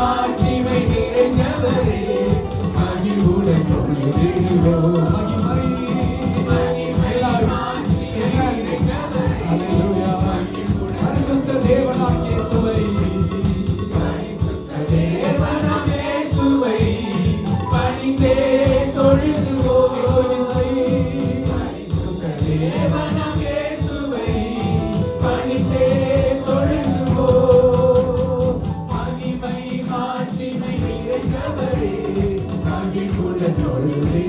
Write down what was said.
மாட்சிமை நிறைந்தவரே மகிழ்வுடன் தொழுதிடுவோம். மகிமை பரிசுத்த தேவனாம் இயேசுவை பணிந்தே தொழுதுவோம். பரிசுத்த தேவனாம் இயேசுவை பணிந்தே தொழுதுவோம். மகிமை மாட்சிமை நிறைந்தவரே மகிழ்வுடன் தொழுதிடுவோம்.